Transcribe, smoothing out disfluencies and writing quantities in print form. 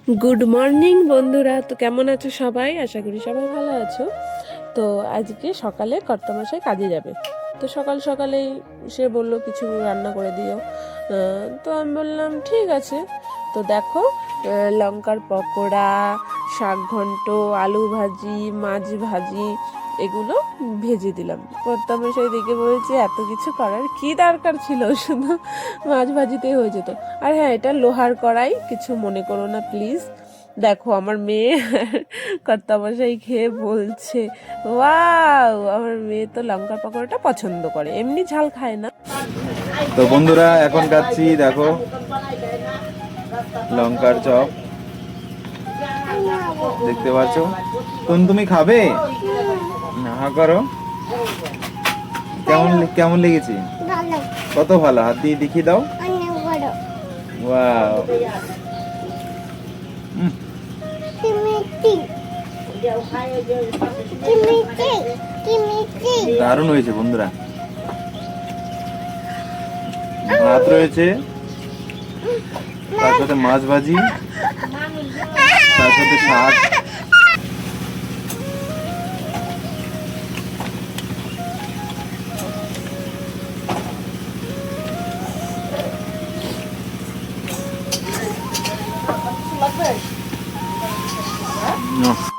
Good morning বন্ধুরা, তো কেমন আছো সবাই? আশা করি সবাই ভালো আছো। তো আজকে সকালে কর্তামশাই কাজে যাবে, তো সকাল সকালেই সে বলল কিছু রান্না করে দিও। তো আমি বললাম ঠিক আছে। তো দেখো, লঙ্কার পকোড়া, শাক ঘন্ট, আলু ভাজি, মাছ ভাজি এগুলো ভেজে দিলাম। কর্তামশাই দেখে বলছে এত কিছু করার কি দরকার ছিল, শুধু মাছ ভাজিতেই হয়ে যেত। আর হ্যাঁ, এটা লোহার কড়াই, কিছু মনে করো না প্লিজ। দেখো আমার মেয়ে কর্তামশাই খেয়ে বলছে ওয়াও, আমার মেয়ে তো লঙ্কা পকোড়াটা পছন্দ করে, এমনি ঝাল খায় না। তো বন্ধুরা এখন খাচ্ছি দেখো লঙ্কার চপ, দেখতে পাচ্ছ। তুমি খাবে না? হা করো। কেমন কেমন লেগেছে? কত ভালো, হাত দিয়ে দেখিয়ে দাও। ওয়াও, দারুণ হয়েছে বন্ধুরা। ভাত রয়েছে, তার সাথে মাছ ভাজি, তার সাথে শাক। No.